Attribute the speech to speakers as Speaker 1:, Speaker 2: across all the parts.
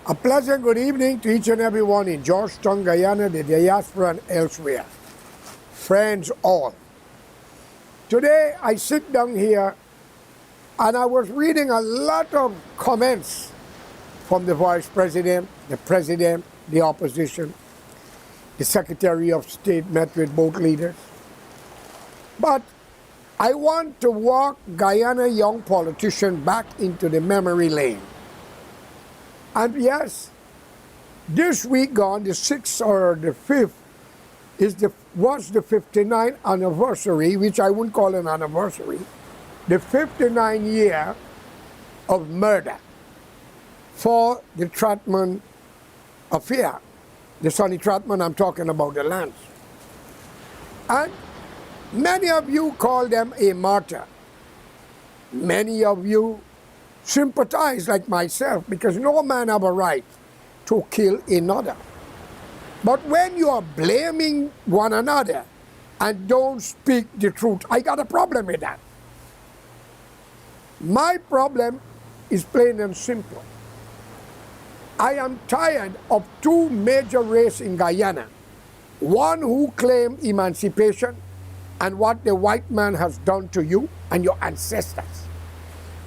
Speaker 1: A pleasant good evening to each and everyone in Georgetown, Guyana, the diaspora, and elsewhere. Friends all. Today I sit down here and I was reading a lot of comments from the Vice President, the opposition, the Secretary of State met with both leaders. But I want to walk Guyana young politicians back into the memory lane. And yes, this week gone, the 6th or the 5th, was the 59th anniversary, which I wouldn't call an anniversary, the 59th year of murder for the Tratman affair. The Sonny Tratman, I'm talking about the lands. And many of you call them a martyr. Many of you sympathize like myself because no man have a right to kill another. But when you are blaming one another and don't speak the truth, I got a problem with that. My problem is plain and simple. I am tired of two major races in Guyana. One who claim emancipation and what the white man has done to you and your ancestors,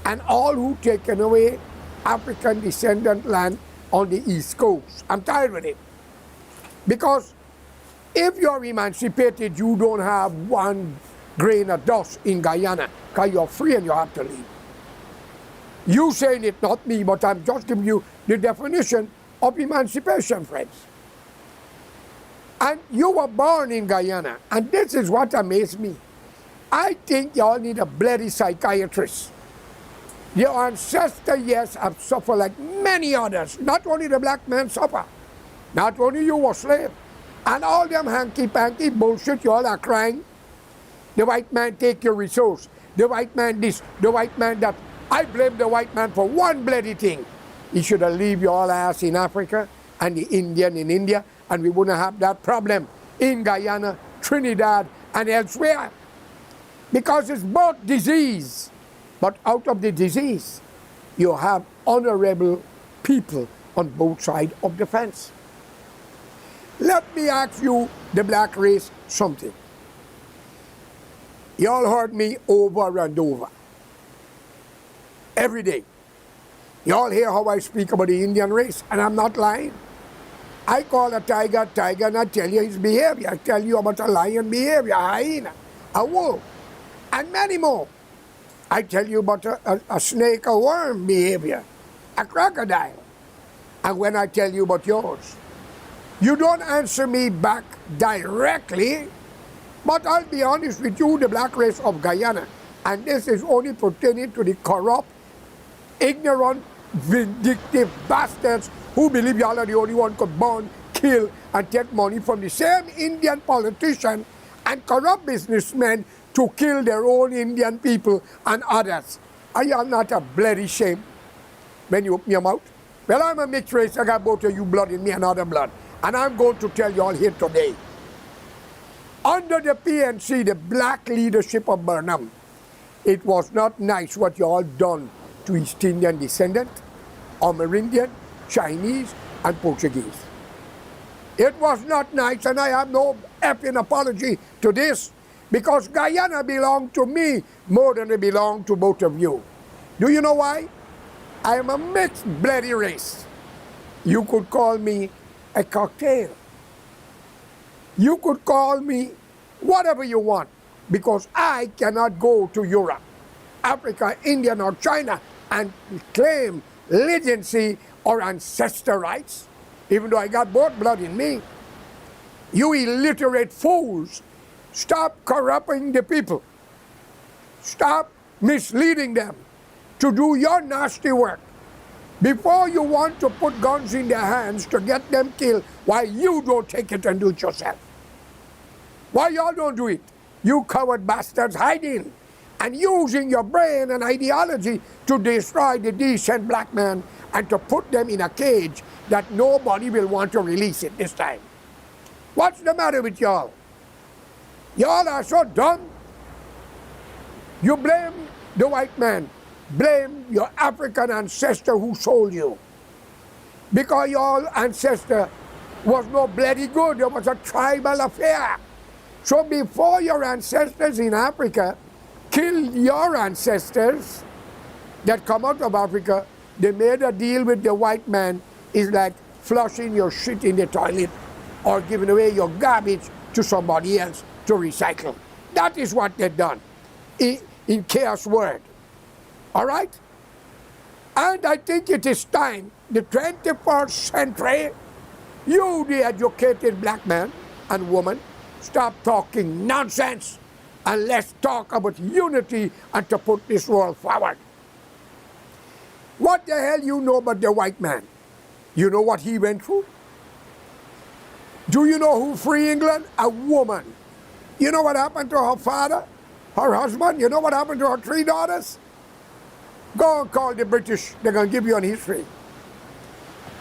Speaker 1: and all who taken away African descendant land on the East Coast. I'm tired with it. Because if you're emancipated, you don't have one grain of dust in Guyana, because you're free and you have to leave. You saying it, not me, but I'm just giving you the definition of emancipation, friends. And you were born in Guyana, and this is what amazed me. I think y'all need a bloody psychiatrist. Your ancestors, yes, have suffered like many others. Not only the black man suffer. Not only you were slave. And all them hanky-panky bullshit you all are crying. The white man take your resource. The white man this, the white man that. I blame the white man for one bloody thing. He should have leave your all ass in Africa and the Indian in India, and we wouldn't have that problem in Guyana, Trinidad, and elsewhere. Because it's both disease. But out of the disease, you have honorable people on both sides of the fence. Let me ask you, the black race, something. You all heard me over and over. Every day. You all hear how I speak about the Indian race, and I'm not lying. I call a tiger, tiger, and I tell you his behavior. I tell you about a lion behavior, a hyena, a wolf, and many more. I tell you about a snake, a worm behavior, a crocodile. And when I tell you about yours, you don't answer me back directly, but I'll be honest with you, the black race of Guyana, and this is only pertaining to the corrupt, ignorant, vindictive bastards who believe y'all are the only one could burn, kill, and take money from the same Indian politician and corrupt businessmen to kill their own Indian people and others. Are y'all not a bloody shame when you open your mouth? Well, I'm a mixed race. I got both of you blood in me and other blood. And I'm going to tell you all here today. Under the PNC, the black leadership of Burnham, it was not nice what you all done to East Indian descendant, Amerindian, Chinese, and Portuguese. It was not nice, and I have no effing apology to this. Because Guyana belonged to me more than it belonged to both of you. Do you know why? I am a mixed bloody race. You could call me a cocktail. You could call me whatever you want, because I cannot go to Europe, Africa, India, or China and claim legacy or ancestor rights, even though I got both blood in me. You illiterate fools. Stop corrupting the people. Stop misleading them to do your nasty work. Before you want to put guns in their hands to get them killed, why you don't take it and do it yourself? Why y'all don't do it? You coward bastards hiding and using your brain and ideology to destroy the decent black man and to put them in a cage that nobody will want to release it this time. What's the matter with y'all? Y'all are so dumb. You blame the white man. Blame your African ancestor who sold you. Because your ancestor was no bloody good. It was a tribal affair. So before your ancestors in Africa killed your ancestors that come out of Africa, they made a deal with the white man. It's like flushing your shit in the toilet or giving away your garbage to somebody else to recycle. That is what they've done in chaos world. All right? And I think it is time, the 21st century, you, the educated black man and woman, stop talking nonsense and let's talk about unity and to put this world forward. What the hell you know about the white man? You know what he went through? Do you know who freed England? A woman. You know what happened to her father, her husband? You know what happened to her 3 daughters? Go and call the British. They're going to give you an history.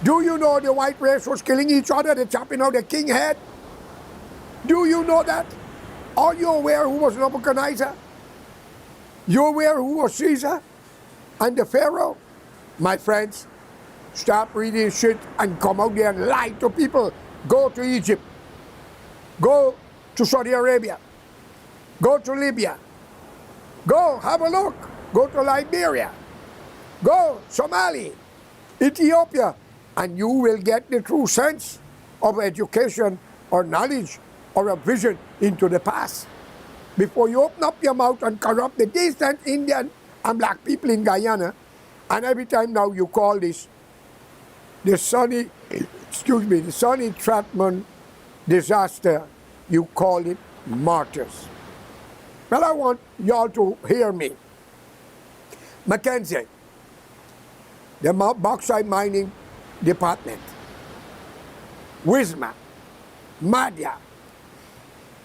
Speaker 1: Do you know the white race was killing each other? They're chopping out the king head. Do you know that? Are you aware who was Nebuchadnezzar? You aware who was Caesar and the Pharaoh? My friends, stop reading shit and come out there and lie to people. Go to Egypt. Go to Saudi Arabia. Go to Libya. Go have a look. Go to Liberia. Go Somalia, Ethiopia, and you will get the true sense of education or knowledge or a vision into the past. Before you open up your mouth and corrupt the decent Indian and black people in Guyana, and every time now you call this the Sonny Stratman disaster, you call it martyrs. Well, I want y'all to hear me. Mackenzie, the bauxite mining department, Wisma, Madhya.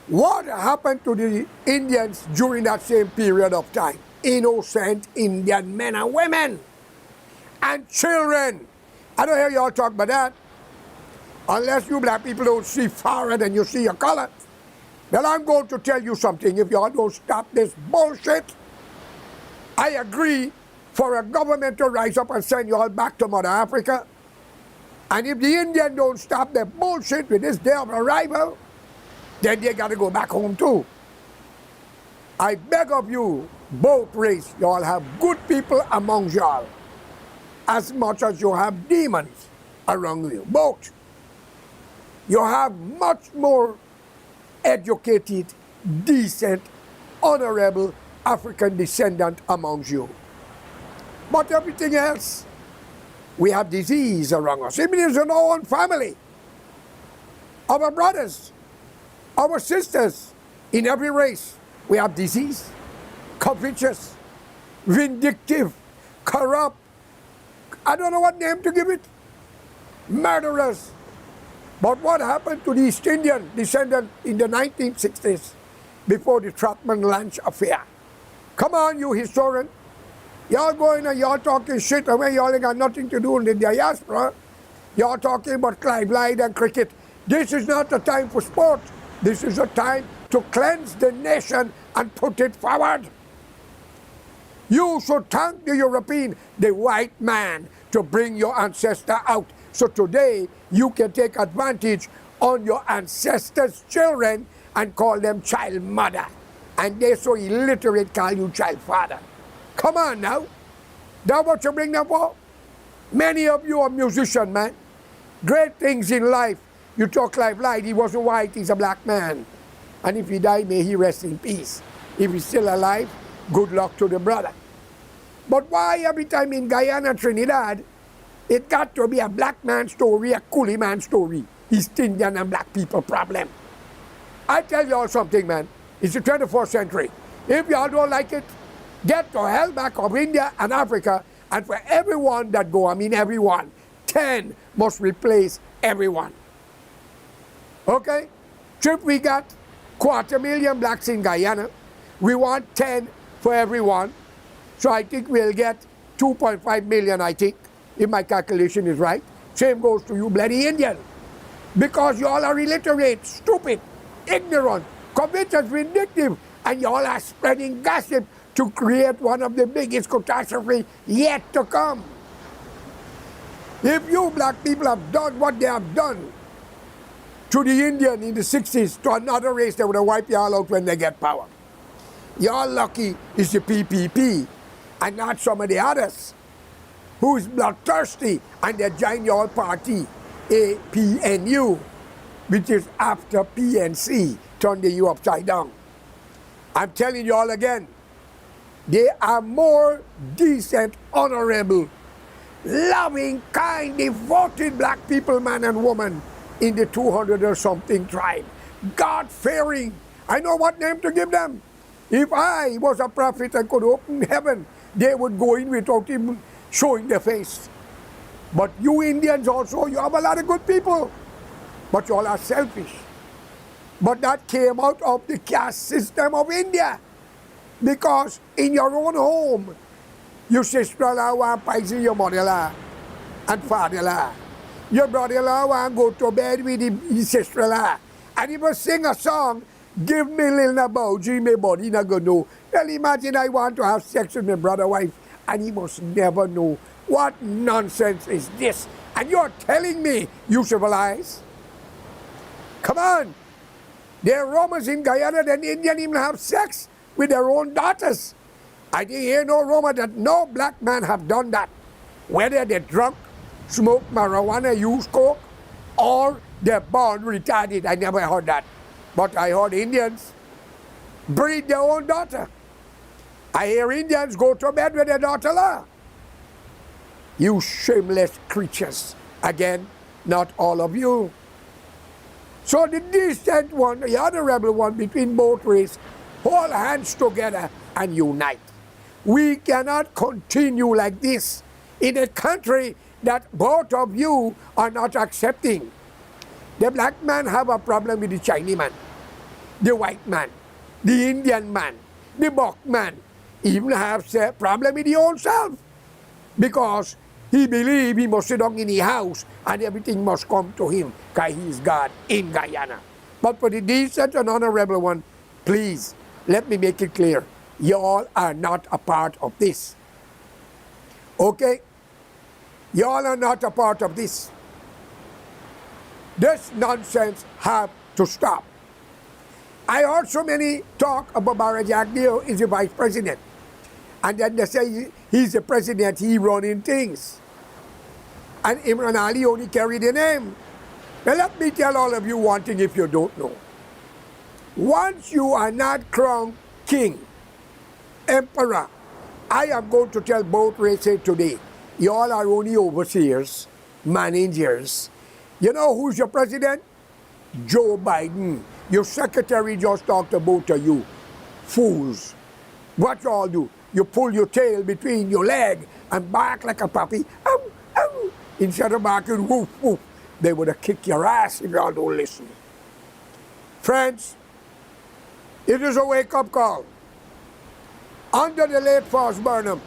Speaker 1: What happened to the Indians during that same period of time? Innocent Indian men and women and children. I don't hear y'all talk about that. Unless you black people don't see fairer than you see your color. Well, I'm going to tell you something. If y'all don't stop this bullshit, I agree for a government to rise up and send you all back to Mother Africa. And if the Indians don't stop their bullshit with this day of arrival, then they got to go back home too. I beg of you, both race, y'all have good people among y'all, as much as you have demons around you, both. You have much more educated, decent, honorable African descendant amongst you. But everything else, we have disease around us. Even in our own family, our brothers, our sisters, in every race, we have disease, covetous, vindictive, corrupt, I don't know what name to give it, murderers. But what happened to the East Indian descendant in the 1960s before the Trotman Lunch affair? Come on, you historian. Y'all going and y'all talking shit away. Y'all ain't got nothing to do with the diaspora. Y'all talking about Clive Lyde and cricket. This is not the time for sport. This is a time to cleanse the nation and put it forward. You should thank the European, the white man, to bring your ancestor out. So today, you can take advantage on your ancestors' children and call them child mother. And they're so illiterate, call you child father. Come on now. That's what you bring them for? Many of you are musicians, man. Great things in life. You talk like light. He wasn't white, he's a black man. And if he died, may he rest in peace. If he's still alive, good luck to the brother. But why every time in Guyana, Trinidad, it got to be a black man story, a coolie man story? East Indian and black people problem. I tell y'all something, man. It's the 21st century. If y'all don't like it, get the hell back of India and Africa, and for everyone that go, I mean everyone, 10 must replace everyone. Okay? If we got 250,000 blacks in Guyana, we want 10 for everyone. So I think we'll get 2.5 million, I think, if my calculation is right. Same goes to you bloody Indian. Because y'all are illiterate, stupid, ignorant, covetous, vindictive, and y'all are spreading gossip to create one of the biggest catastrophes yet to come. If you black people have done what they have done to the Indian in the 60s, to another race, they would have wiped you all out when they get power. You're lucky it's the PPP and not some of the others who is bloodthirsty and they join your party, APNU, which is after PNC, turned the U upside down. I'm telling you all again, they are more decent, honorable, loving, kind, devoted black people, man and woman, in the 200 or something tribe. God-fearing. I know what name to give them. If I was a prophet and could open heaven, they would go in without even showing their face. But you Indians also, you have a lot of good people, but you all are selfish. But that came out of the caste system of India. Because in your own home, your sister-in-law want poison your mother-in-law and father-in-law. Your brother-in-law want go to bed with his sister-in-law. And he must sing a song, give me little nabouji, my body not gonna know. Well, imagine I want to have sex with my brother wife, and he must never know. What nonsense is this? And you're telling me you civilized? Come on. There are Romans in Guyana that Indian even have sex with their own daughters. I didn't hear no Roma that no black man have done that. Whether they're drunk, smoke marijuana, use coke, or they're born retarded. I never heard that. But I heard Indians breed their own daughter. I hear Indians go to bed with their daughter-in-law. You shameless creatures. Again, not all of you. So the decent one, the honorable one between both races, hold hands together and unite. We cannot continue like this in a country that both of you are not accepting. The black man have a problem with the Chinese man, the white man, the Indian man, the Bok man, even have a problem with his own self. Because he believes he must sit down in his house and everything must come to him because he is God in Guyana. But for the decent and honorable one, please, let me make it clear. Y'all are not a part of this. Okay? Y'all are not a part of this. This nonsense have to stop. I heard so many talk about Barra Jagdeo is the vice president. And then they say he's the president, he running things. And Imran Ali only carried the name. Now let me tell all of you one thing if you don't know. Once you are not crowned king, emperor, I am going to tell both races today, you all are only overseers, managers. You know who's your president? Joe Biden. Your secretary just talked about to you. Fools. What you all do? You pull your tail between your leg and bark like a puppy. Ow, ow. Instead of barking, woof, woof. They would have kicked your ass if you all don't listen. Friends, it is a wake-up call. Under the late Forrest Burnham,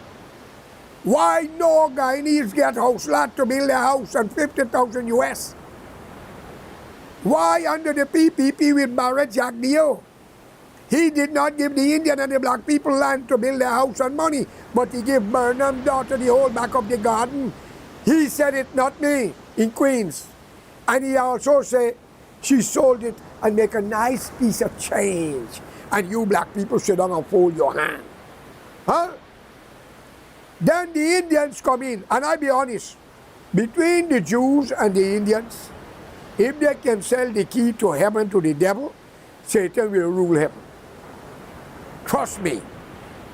Speaker 1: why no Guyanese get house lot to build a house and 50,000 US? Why under the PPP with Barra Jagdeo? He did not give the Indian and the black people land to build a house and money, but he gave Burnham's daughter the whole back of the garden. He said it, not me, in Queens. And he also said she sold it and make a nice piece of change. And you black people sit down and fold your hand. Huh? Then the Indians come in, and I'll be honest, between the Jews and the Indians, if they can sell the key to heaven to the devil, Satan will rule heaven. Trust me,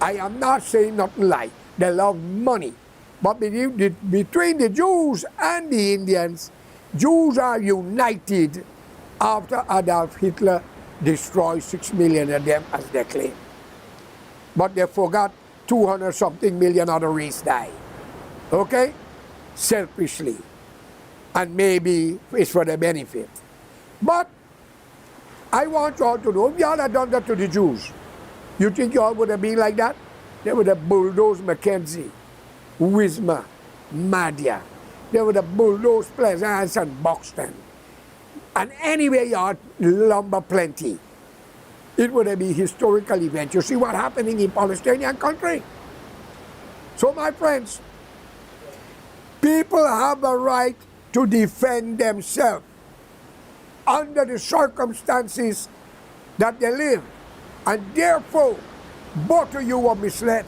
Speaker 1: I am not saying nothing like they love money. But between the Jews and the Indians, Jews are united after Adolf Hitler destroyed 6 million of them as they claim. But they forgot 200-something million other race died. Okay? Selfishly. And maybe it's for the benefit. But I want you all to know, if y'all had done that to the Jews, you think y'all would have been like that? They would have bulldozed Mackenzie, Wisma, Madhya. They would have bulldozed Pleasance and Buxton. And anyway, y'all lumber plenty. It would have been a historical event. You see what's happening in Palestinian country? So my friends, People have a right to defend themselves under the circumstances that they live. And therefore, both of you are misled.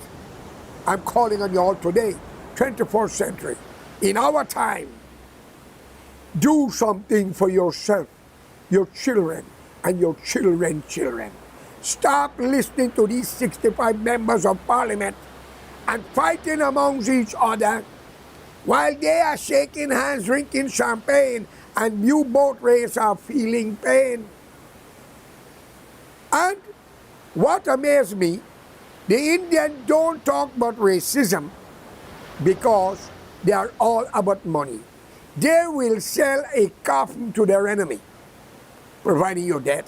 Speaker 1: I'm calling on you all today, 21st century. In our time, do something for yourself, your children, and your children's children. Stop listening to these 65 members of parliament and fighting amongst each other while they are shaking hands, drinking champagne, and you boat race are feeling pain. And what amazed me, the Indians don't talk about racism because they are all about money. They will sell a coffin to their enemy, providing you're dead.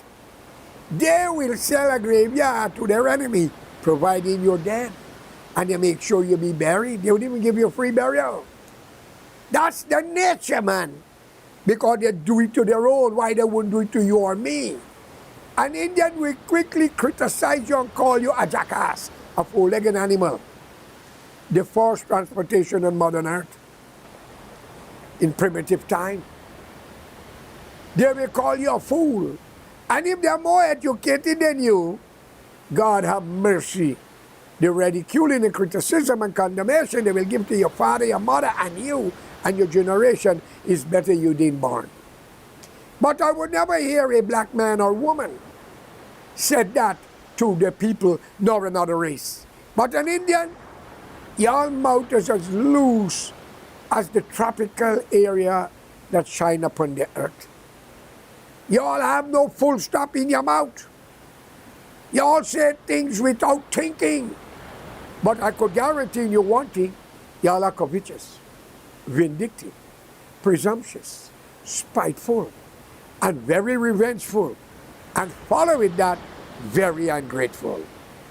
Speaker 1: They will sell a graveyard to their enemy, providing you're dead. And they make sure you be buried. They would even give you a free burial. That's the nature, man. Because they do it to their own, why they wouldn't do it to you or me? An Indian will quickly criticize you and call you a jackass, a four-legged animal. The first transportation on modern earth in primitive time. They will call you a fool. And if they're more educated than you, God have mercy. The ridiculing and criticism and condemnation they will give to your father, your mother, and you, and your generation is better you didn't born. But I would never hear a black man or woman said that to the people nor another race. But an Indian, your mouth is as loose as the tropical area that shine upon the earth. You all have no full stop in your mouth. You all say things without thinking. But I could guarantee you one thing, you all are covetous, vindictive, presumptuous, spiteful, and very revengeful. And follow with that, very ungrateful.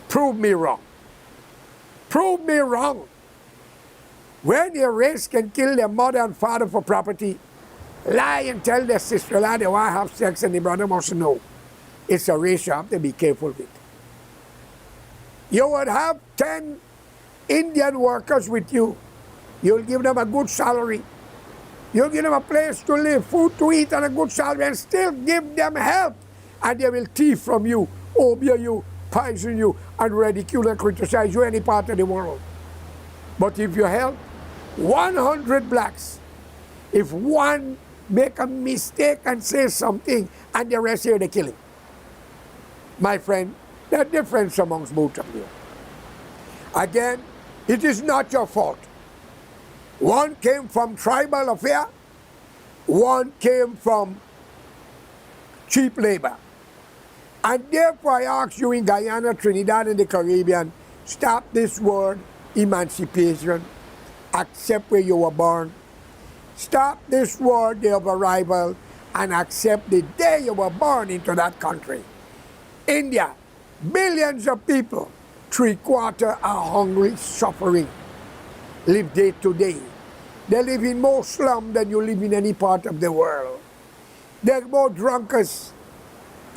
Speaker 1: Prove me wrong. Prove me wrong. When your race can kill their mother and father for property, lie and tell their sister-in-law they want to have sex and the brother must know. It's a race you have to be careful with. You would have 10 Indian workers with you. You'll give them a good salary. You'll give them a place to live, food to eat, and a good salary, and still give them help. And they will thief from you, obey you, poison you, and ridicule and criticize you any part of the world. But if you help 100 blacks, if one make a mistake and say something, and the rest here they kill him. My friend, there's a difference amongst both of you. Again, it is not your fault. One came from tribal affair, one came from cheap labor. And therefore I ask you in Guyana, Trinidad, and the Caribbean, stop this word emancipation, accept where you were born. Stop this word day of arrival and accept the day you were born into that country. India, billions of people, 3/4 are hungry, suffering, live day to day. They live in more slum than you live in any part of the world. They're more drunkards,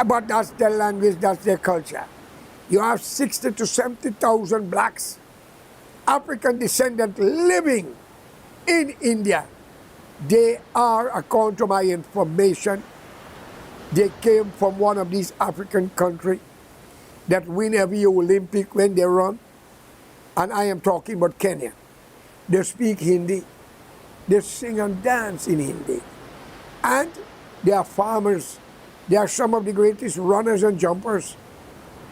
Speaker 1: but that's their language, that's their culture. You have 60 to 70,000 blacks, African descendants living in India. They are, according to my information, they came from one of these African countries that win every Olympic when they run. And I am talking about Kenya. They speak Hindi. They sing and dance in Hindi. And they are farmers. They are some of the greatest runners and jumpers.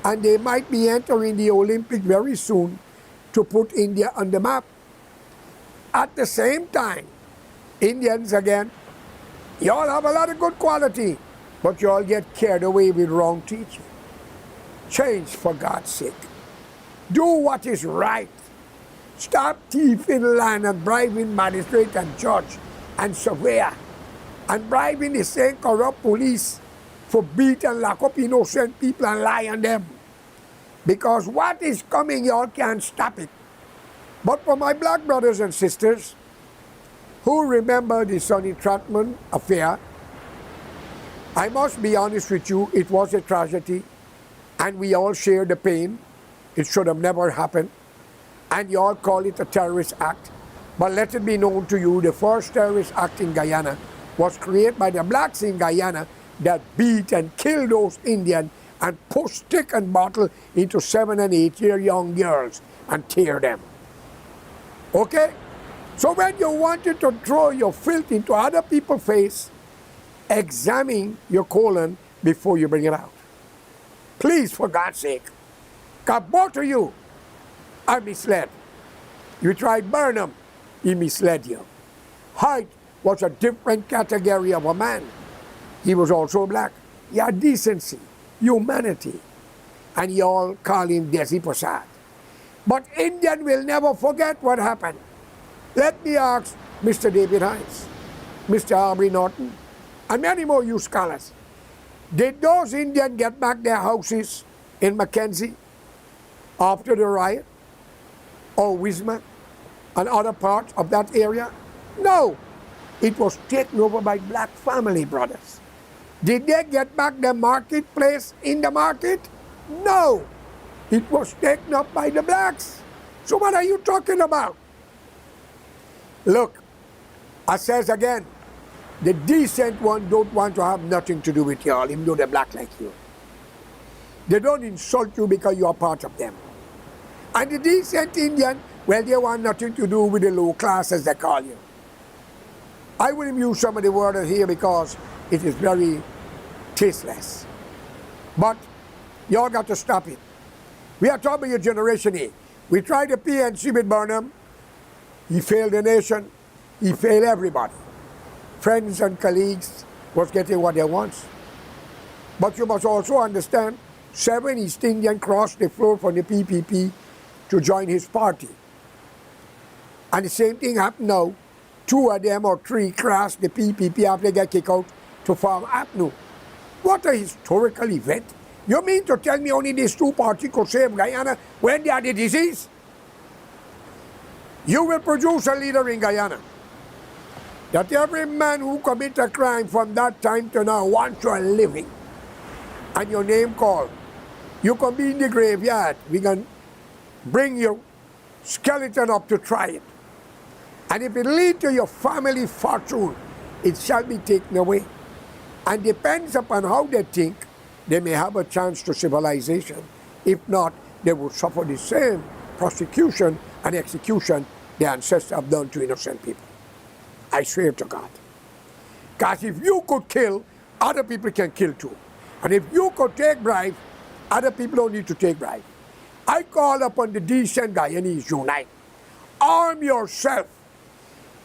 Speaker 1: And they might be entering the Olympic very soon to put India on the map. At the same time, Indians again, you all have a lot of good quality, but you all get carried away with wrong teaching. Change for God's sake. Do what is right. Stop thieving land and bribing magistrate and judge and surveyor and bribing the same corrupt police for beat and lock up innocent people and lie on them. Because what is coming, you all can't stop it. But for my black brothers and sisters who remember the Sonny Trotman affair, I must be honest with you, it was a tragedy, and we all share the pain. It should have never happened. And you all call it a terrorist act. But let it be known to you, the first terrorist act in Guyana was created by the blacks in Guyana that beat and killed those Indians and push stick and bottle into 7 and 8 year young girls and tear them. Okay? So when you wanted to throw your filth into other people's face, examine your colon before you bring it out. Please, for God's sake. Because both of you are misled. You tried Burnham, he misled you. Hyde was a different category of a man. He was also black. He had decency, humanity, and you all call him Desi Prasad. But Indian will never forget what happened. Let me ask Mr. David Hines, Mr. Aubrey Norton, and many more you scholars. Did those Indians get back their houses in Mackenzie after the riot? Or Wisma and other parts of that area? No. It was taken over by black family brothers. Did they get back the marketplace in the market? No. It was taken up by the blacks. So what are you talking about? Look, I says again, the decent one don't want to have nothing to do with y'all, even though they're black like you. They don't insult you because you are part of them. And the decent Indian, well, they want nothing to do with the low class, as they call you. I wouldn't use some of the words here because it is very tasteless. But y'all got to stop it. We are talking about your generation A. We tried the PNC with Burnham. He failed the nation. He failed everybody. Friends and colleagues was getting what they want. But you must also understand, 7 East Indians crossed the floor from the PPP to join his party. And the same thing happened now. 2 of them or 3 crossed the PPP after they got kicked out to form APNU. What a historical event. You mean to tell me only these 2 parties could save Guyana when they are the disease? You will produce a leader in Guyana that every man who commit a crime from that time to now wants you a living and your name called. You can be in the graveyard. We can bring your skeleton up to try it. And if it leads to your family fortune, it shall be taken away. And depends upon how they think, they may have a chance to civilization. If not, they will suffer the same prosecution and execution their ancestors have done to innocent people. I swear to God. Because if you could kill, other people can kill too. And if you could take bribe, other people don't need to take bribe. I call upon the decent Guyanese, unite. Arm yourself.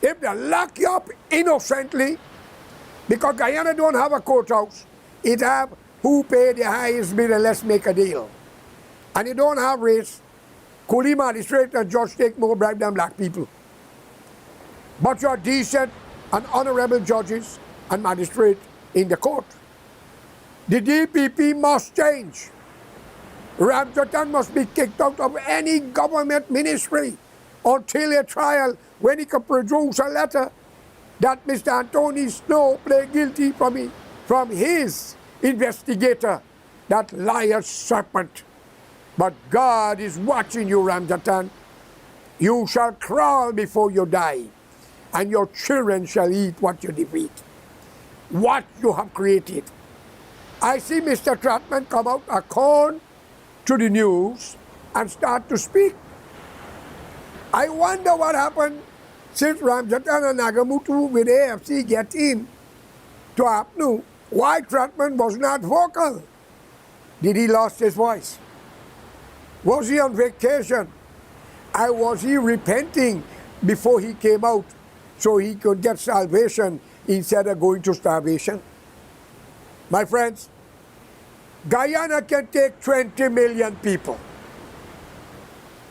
Speaker 1: If they lock you up innocently, because Guyana don't have a courthouse, it have who pay the highest bill and let's make a deal. And it don't have race. Could the magistrate and judge take more bribe than black people? But you are decent and honorable judges and magistrates in the court. The DPP must change. Ramjatan must be kicked out of any government ministry until a trial when he can produce a letter that Mr. Anthony Snow pled guilty from his investigator, that liar serpent. But God is watching you, Ramjatan. You shall crawl before you die, and your children shall eat what you defeat, what you have created. I see Mr. Trotman come out a corn to the news and start to speak. I wonder what happened since Ramjatan and Nagamutu with AFC get in to APNU. Why Trotman was not vocal? Did he lost his voice? Was he on vacation? Or was he repenting before he came out so he could get salvation instead of going to starvation? My friends, Guyana can take 20 million people.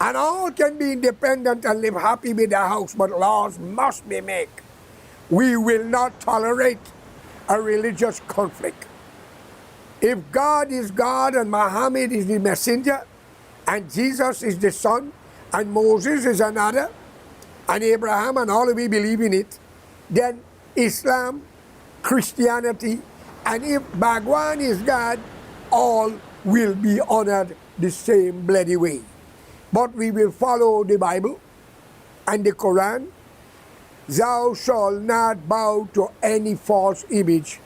Speaker 1: And all can be independent and live happy with their house, but laws must be made. We will not tolerate a religious conflict. If God is God and Muhammad is the messenger, and Jesus is the son, and Moses is another, and Abraham and all of we believe in it, then Islam, Christianity, and if Bhagwan is God, all will be honored the same bloody way. But we will follow the Bible and the Quran thou shalt not bow to any false image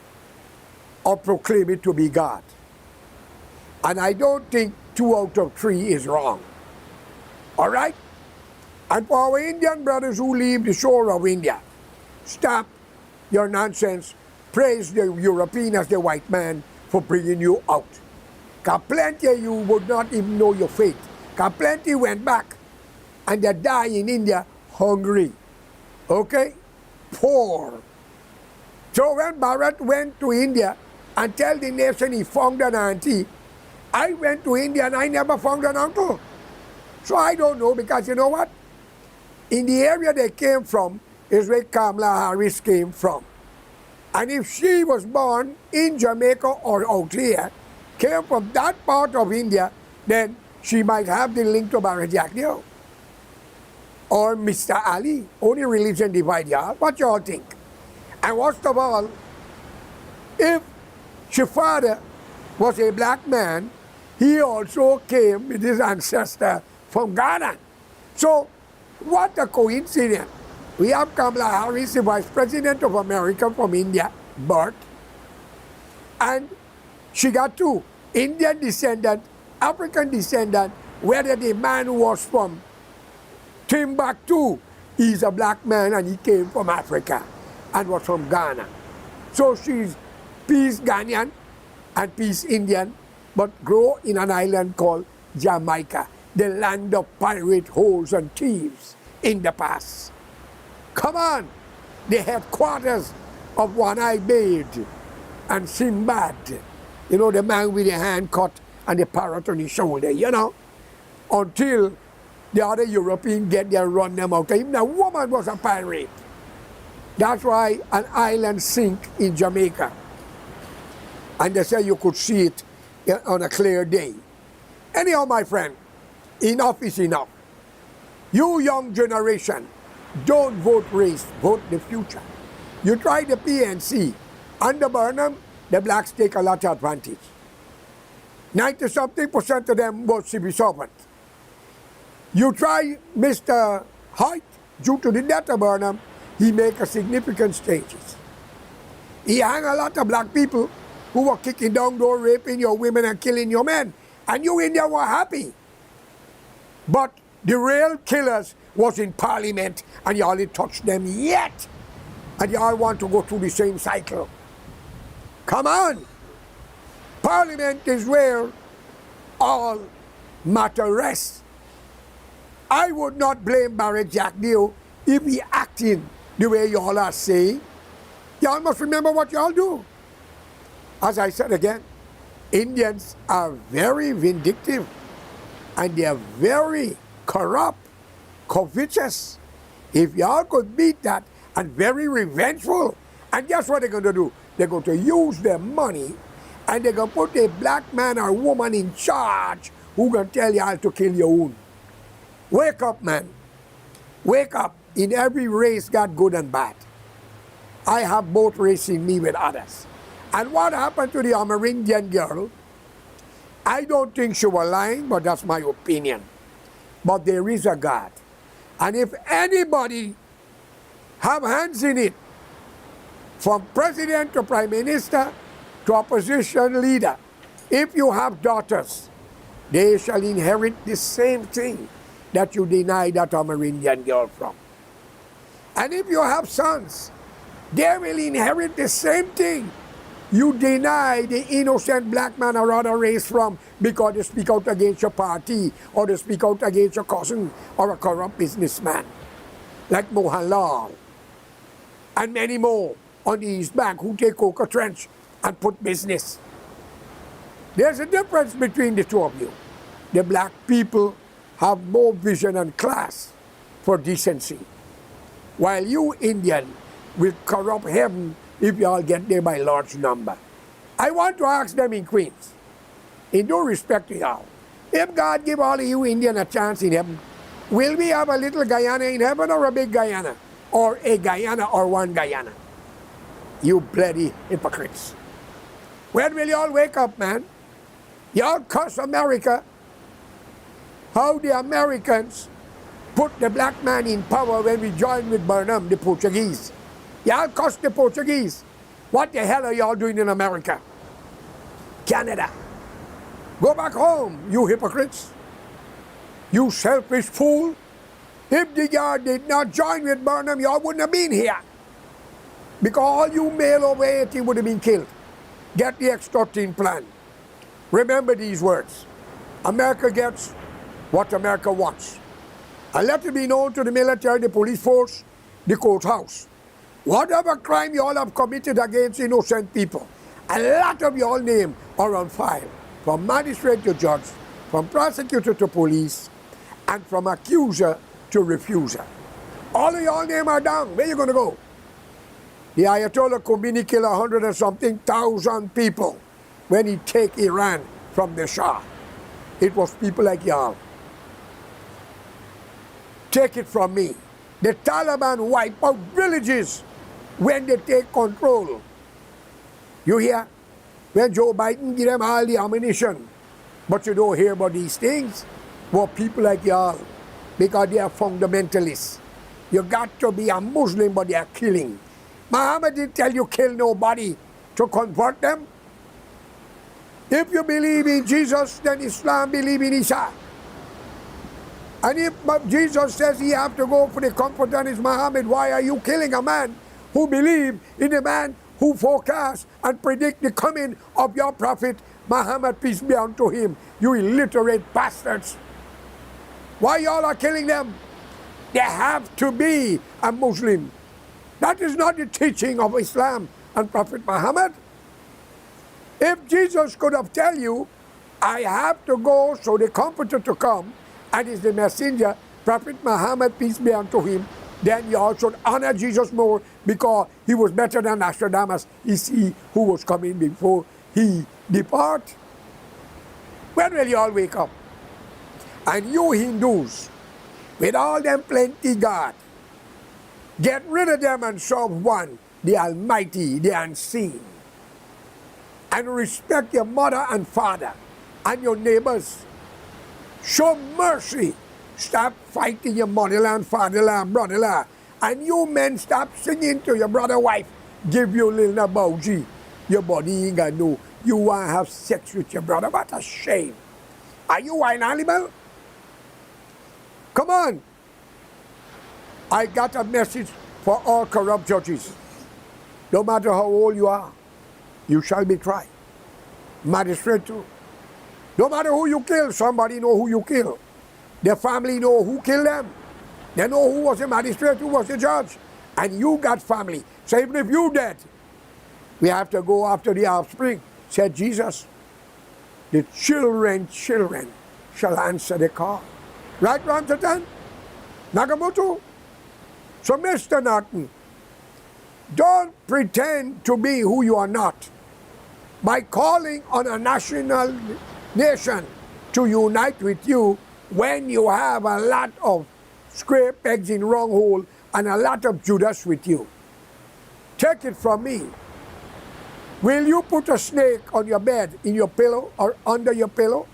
Speaker 1: or proclaim it to be God. And I don't think 2 out of 3 is wrong. All right? And for our Indian brothers who leave the shore of India, stop your nonsense. Praise the European as the white man for bringing you out. Because plenty of you would not even know your fate. Because plenty went back and they die in India hungry. Okay? Poor. So when Bharat went to India and tell the nation he found an auntie, I went to India and I never found an uncle. So I don't know, because you know what? In the area they came from is where Kamala Harris came from. And if she was born in Jamaica or out here, came from that part of India, then she might have the link to Bharat Jagdeo or Mr. Ali. Only religion divide y'all. What y'all think? And worst of all, if her father was a black man, he also came with his ancestor from Ghana. So, what a coincidence. We have Kamala Harris, the Vice President of America from India, birth. And she got 2, Indian descendant, African descendant, whether the man was from Timbuktu, he's a black man and he came from Africa and was from Ghana. So she's peace Ghanaian and peace Indian, but grow in an island called Jamaica, the land of pirate holes and thieves in the past. Come on, the headquarters of One-Eye Babe and Sinbad. You know, the man with the hand cut and the parrot on his shoulder, you know, until the other European get there and run them out. Even the woman was a pirate. That's why an island sink in Jamaica. And they say you could see it on a clear day. Anyhow, my friend, enough is enough. You young generation, don't vote race, vote the future. You try the PNC. Under Burnham, the blacks take a lot of advantage. 90-something% of them vote civil servant. You try Mr. Hoyt, due to the death of Burnham, he make a significant changes. He hang a lot of black people who were kicking down door, raping your women and killing your men. And you India were happy. But the real killers was in Parliament and y'all didn't touch them yet. And y'all want to go through the same cycle. Come on. Parliament is where all matter rests. I would not blame Bharat Jagdeo if he acting the way y'all are saying. Y'all must remember what y'all do. As I said again, Indians are very vindictive and they are very corrupt, covetous. If y'all could beat that, and very revengeful, and guess what they're going to do? They're going to use their money and they're going to put a black man or woman in charge who going to tell y'all to kill your own. Wake up, man. Wake up. In every race, got good and bad. I have both races in me with others. And what happened to the Amerindian girl, I don't think she was lying, but that's my opinion. But there is a God. And if anybody have hands in it, from president to prime minister to opposition leader, if you have daughters, they shall inherit the same thing that you deny that Amerindian girl from. And if you have sons, they will inherit the same thing you deny the innocent black man or other race from because they speak out against your party or they speak out against your cousin or a corrupt businessman like Mohanlal and many more on the East Bank who take Coca Trench and put business. There's a difference between the two of you. The black people have more vision and class for decency, while you Indian will corrupt heaven if you all get there by large number. I want to ask them in Queens, in due respect to y'all, if God give all of you Indian a chance in heaven, will we have a little Guyana in heaven or a big Guyana? Or a Guyana or one Guyana? You bloody hypocrites. When will y'all wake up, man? Y'all curse America. How the Americans put the black man in power when we joined with Burnham, the Portuguese. Y'all cuss the Portuguese. What the hell are y'all doing in America? Canada. Go back home, you hypocrites. You selfish fool. If the y'all did not join with Burnham, y'all wouldn't have been here. Because all you male over 80 would have been killed. Get the X-13 plan. Remember these words. America gets what America wants. And let it be known to the military, the police force, the courthouse. Whatever crime you all have committed against innocent people, a lot of your name are on file. From magistrate to judge, from prosecutor to police, and from accuser to refuser. All of your name are down. Where you going to go? The Ayatollah Khomeini killed 100 and something thousand people when he take Iran from the Shah. It was people like y'all. Take it from me. The Taliban wipe out villages when they take control. You hear? When Joe Biden give them all the ammunition. But you don't hear about these things. Well, people like y'all, because they are fundamentalists. You got to be a Muslim, but they are killing. Muhammad didn't tell you kill nobody to convert them. If you believe in Jesus, then Islam believe in Isa. And if Jesus says he have to go for the comfort and it's Muhammad, why are you killing a man who believe in the man who forecast and predict the coming of your prophet, Muhammad, peace be unto him, you illiterate bastards? Why y'all are killing them? They have to be a Muslim. That is not the teaching of Islam and Prophet Muhammad. If Jesus could have tell you, I have to go so the comforter to come, and is the messenger, Prophet Muhammad, peace be unto him, then you all should honor Jesus more because he was better than Nostradamus. Is he who was coming before he depart? When will you all wake up? And you Hindus, with all them plenty God, get rid of them and serve one, the Almighty, the unseen. And respect your mother and father and your neighbors. Show mercy. Stop fighting your motherland, fatherland, brotherland. And you men stop singing to your brother wife. Give you little nabouji. Your body ain't gonna know. You want to have sex with your brother. What a shame. Are you an animal? Come on. I got a message for all corrupt judges. No matter how old you are, you shall be tried. Magistrate too. No matter who you kill, somebody know who you kill. Their family know who killed them. They know who was the magistrate, who was the judge. And you got family. So even if you dead, we have to go after the offspring. Said Jesus, the children shall answer the call. Right, Ramsatan? Nagamoto? So Mr. Norton, don't pretend to be who you are not by calling on a national nation to unite with you when you have a lot of square pegs in wrong hole and a lot of Judas with you. Take it from me. Will you put a snake on your bed, in your pillow, or under your pillow?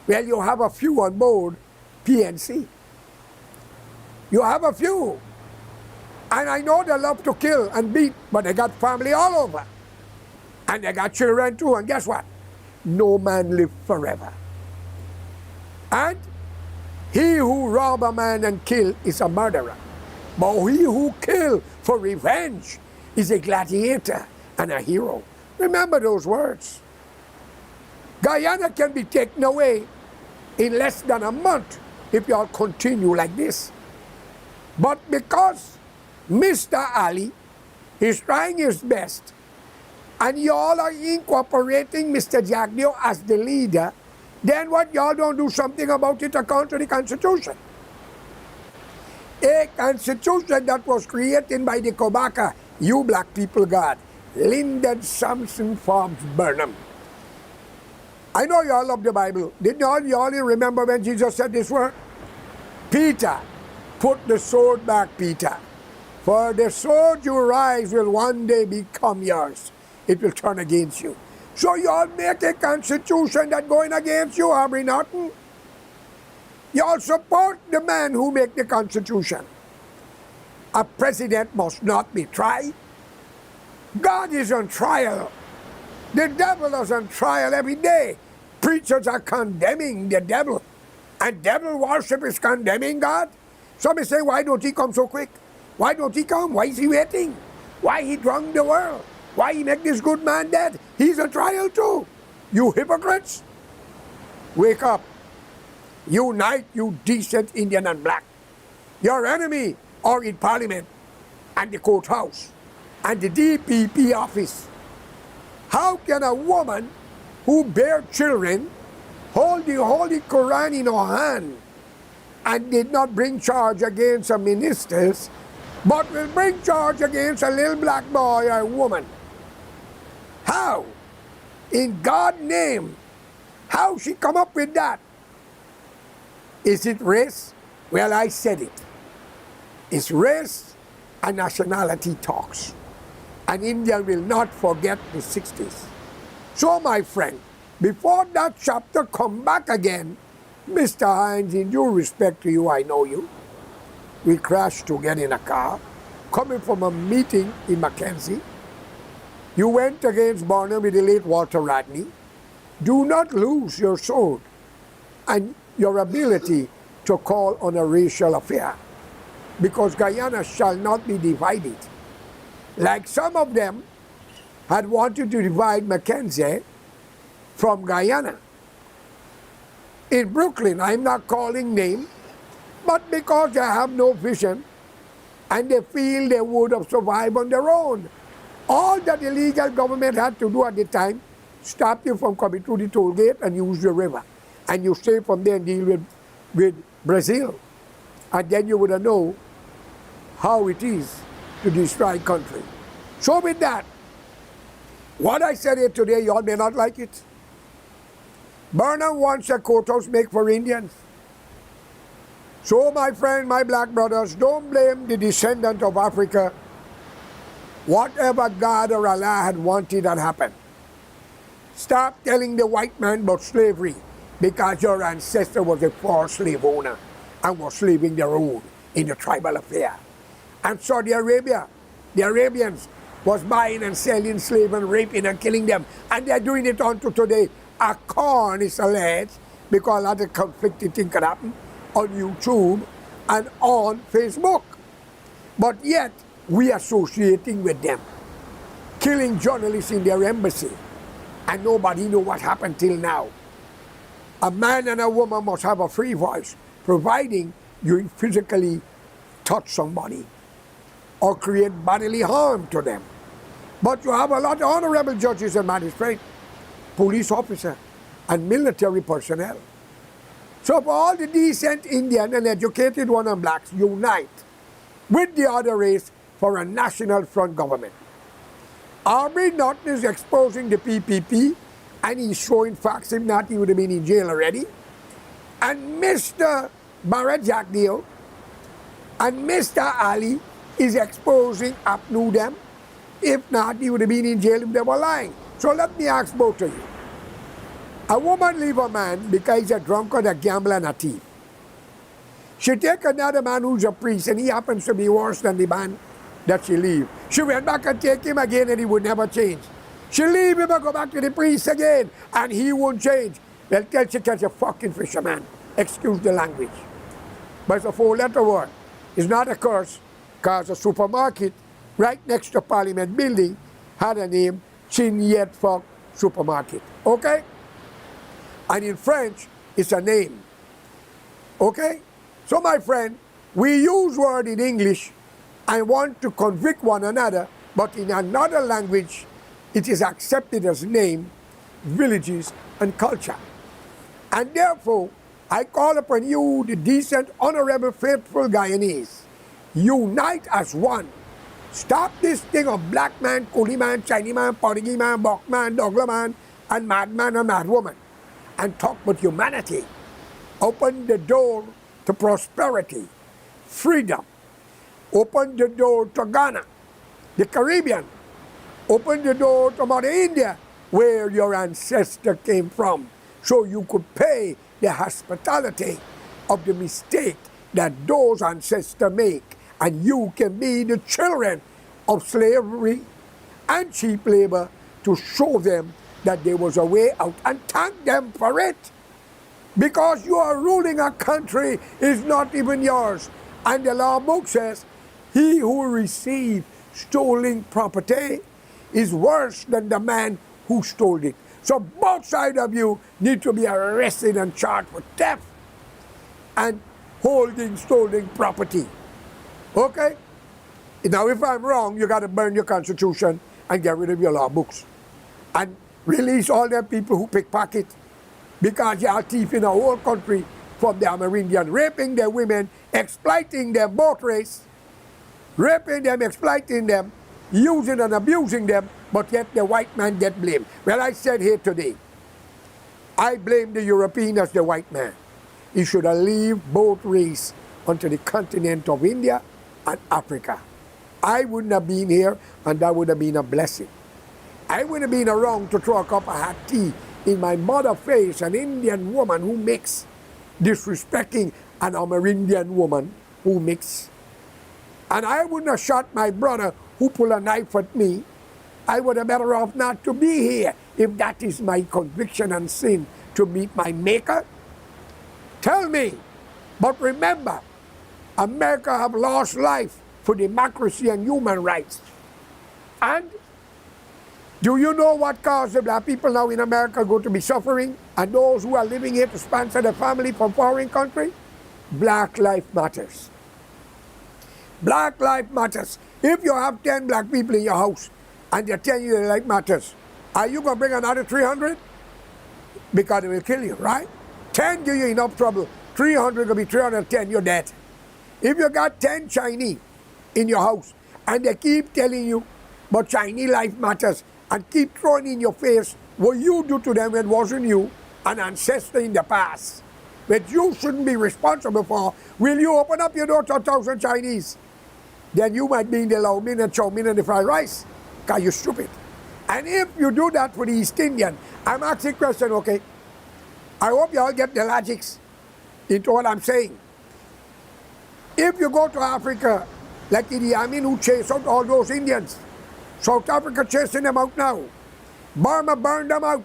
Speaker 1: Well, you have a few on board PNC. You have a few. And I know they love to kill and beat, but they got family all over. And they got children too, and guess what? No man live forever. And he who rob a man and kill is a murderer. But he who kill for revenge is a gladiator and a hero. Remember those words. Guyana can be taken away in less than a month if you all continue like this. But because Mr. Ali is trying his best and y'all are incorporating Mr. Jagdeo as the leader, then what y'all don't do something about it according to the Constitution. A Constitution that was created by the Kobaka, you black people God, Lyndon Sampson Forbes Burnham. I know y'all love the Bible. Did y'all remember when Jesus said this word? Peter, put the sword back, Peter. For the sword you rise will one day become yours. It will turn against you. So y'all make a constitution that's going against you, Aubrey Norton. Y'all support the man who make the Constitution. A president must not be tried. God is on trial. The devil is on trial every day. Preachers are condemning the devil. And devil worship is condemning God. Somebody say, why don't he come so quick? Why don't he come? Why is he waiting? Why he drunk the world? Why he make this good man dead? He's on trial too. You hypocrites. Wake up. Unite, you decent Indian and black. Your enemy are in Parliament and the courthouse and the DPP office. How can a woman who bear children hold the Holy Quran in her hand and did not bring charge against a ministers, but will bring charge against a little black boy or woman? How? In God's name. How she come up with that? Is it race? Well, I said it. It's race and nationality talks. And India will not forget the 60s. So, my friend, before that chapter come back again, Mr. Hines, in due respect to you, I know you. We crashed together in a car, coming from a meeting in Mackenzie. You went against Barnum with the late Walter Rodney. Do not lose your soul and your ability to call on a racial affair, because Guyana shall not be divided. Like some of them had wanted to divide Mackenzie from Guyana. In Brooklyn, I'm not calling names, but because they have no vision and they feel they would have survived on their own. All that the illegal government had to do at the time, stop you from coming through the toll gate and use the river. And you stay from there and deal with Brazil. And then you would know how it is to destroy country. So with that, what I said here today, y'all may not like it. Burnham wants a courthouse make for Indians. So my friend, my black brothers, don't blame the descendant of Africa. Whatever God or Allah had wanted had happened. Stop telling the white man about slavery, because your ancestor was a forced slave owner and was slaving their own in the tribal affair. And Saudi Arabia, the Arabians was buying and selling slaves and raping and killing them. And they're doing it on to today. A corn is alleged, because a lot of conflicting things can happen on YouTube and on Facebook. But yet, we are associating with them, killing journalists in their embassy. And nobody knows what happened till now. A man and a woman must have a free voice, providing you physically touch somebody or create bodily harm to them. But you have a lot of honorable judges and magistrates, police officers, and military personnel. So for all the decent Indian and educated one and blacks, unite with the other race for a national front government. Aubrey Norton is exposing the PPP, and he's showing facts. If not, he would have been in jail already. And Mr. Barrett Jackdeal and Mr. Ali is exposing Apnu them. If not, he would have been in jail if they were lying. So let me ask both of you. A woman leave a man because he's a drunkard, a gambler, and a thief. She take another man who's a priest, and he happens to be worse than the man that she leave. She went back and take him again, and he would never change. She leave him and go back to the priest again, and he won't change. Well, tell she catch a fucking fisherman. Excuse the language. But it's a 4-letter word. It's not a curse, because a supermarket right next to Parliament building had a name, Chin Yet Fok Supermarket. Okay? And in French, it's a name. Okay? So my friend, we use word in English and want to convict one another, but in another language, it is accepted as name, villages, and culture. And therefore, I call upon you, the decent, honorable, faithful Guyanese, unite as one. Stop this thing of black man, coolie man, Chinese man, Portuguese man, Bok man, Douglas man, and madman and madwoman, and talk with humanity. Open the door to prosperity, freedom. Open the door to Ghana, the Caribbean. Open the door to Mother India, where your ancestor came from, so you could pay the hospitality of the mistake that those ancestors make, and you can be the children of slavery and cheap labor to show them that there was a way out, and thank them for it. Because you are ruling a country is not even yours. And the law book says, he who receives stolen property is worse than the man who stole it. So both sides of you need to be arrested and charged for theft and holding stolen property. Okay? Now if I'm wrong, you got to burn your constitution and get rid of your law books. And release all them people who pickpocket, because you are thief in a whole country from the Amerindian, raping their women, exploiting them, both race, raping them, exploiting them, using and abusing them, but yet the white man get blamed. Well, I said here today, I blame the European as the white man. He should have leave both race onto the continent of India and Africa. I wouldn't have been here, and that would have been a blessing. I would have been around to throw a cup of hot tea in my mother's face, an Indian woman who makes, disrespecting an Amerindian woman who makes. And I wouldn't have shot my brother who pulled a knife at me. I would have better off not to be here if that is my conviction and sin, to meet my maker. Tell me. But remember, America have lost life for democracy and human rights. And do you know what caused the black people now in America going to be suffering? And those who are living here to sponsor their family from foreign country? Black life matters. Black life matters. If you have 10 black people in your house and they're telling you their life matters, are you going to bring another 300? Because they will kill you, right? 10 give you enough trouble. 300 going to be 310, you're dead. If you got 10 Chinese in your house and they keep telling you, but Chinese life matters, and keep throwing in your face what you do to them when it wasn't you, an ancestor in the past, that you shouldn't be responsible for, will you open up your door to 1,000 Chinese? Then you might be in the lau mein and chow mein and the fried rice, because you're stupid. And if you do that for the East Indian, I'm asking a question, okay? I hope you all get the logics into what I'm saying. If you go to Africa, like Idi Amin who chased out all those Indians, South Africa chasing them out now. Burma burned them out.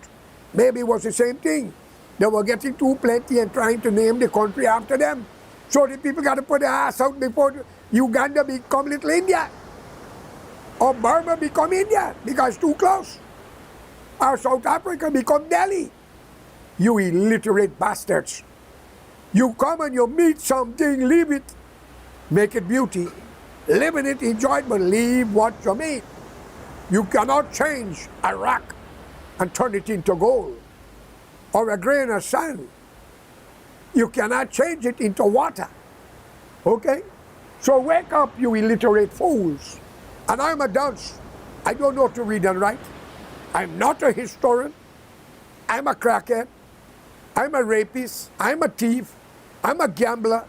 Speaker 1: Maybe it was the same thing. They were getting too plenty and trying to name the country after them. So the people got to put their ass out before Uganda become Little India. Or Burma become India because it's too close. Or South Africa become Delhi. You illiterate bastards. You come and you meet something, leave it. Make it beauty. Live in it, enjoy it, but leave what you made. You cannot change a rock and turn it into gold, or a grain of sand. You cannot change it into water. Okay? So wake up, you illiterate fools. And I'm a dunce. I don't know to read and write. I'm not a historian. I'm a crackhead. I'm a rapist. I'm a thief. I'm a gambler.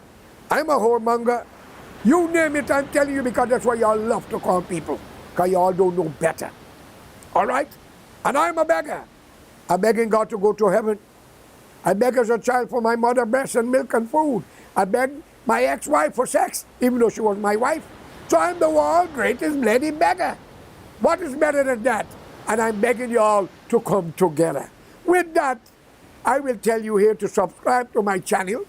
Speaker 1: I'm a whoremonger. You name it, I'm telling you, because that's what y'all love to call people. Because y'all don't know better. All right? And I'm a beggar. I'm begging God to go to heaven. I beg as a child for my mother's breast and milk and food. I beg my ex-wife for sex, even though she was my wife. So I'm the world's greatest bloody beggar. What is better than that? And I'm begging you all to come together. With that, I will tell you here to subscribe to my channel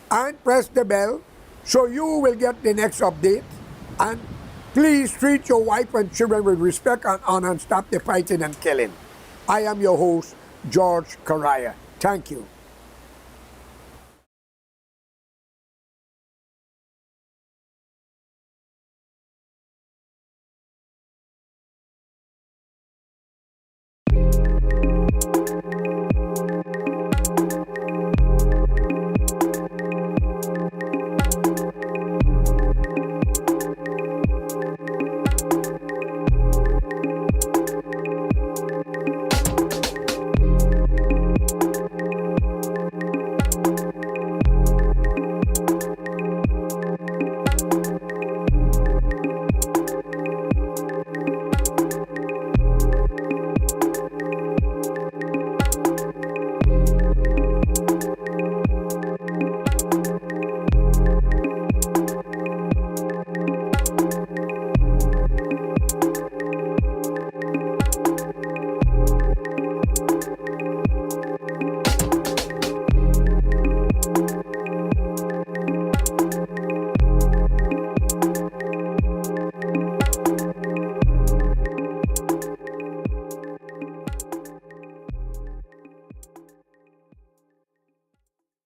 Speaker 1: and press the bell so you will get the next update. And please treat your wife and children with respect and honor and stop the fighting and killing. I am your host, George Correa. Thank you.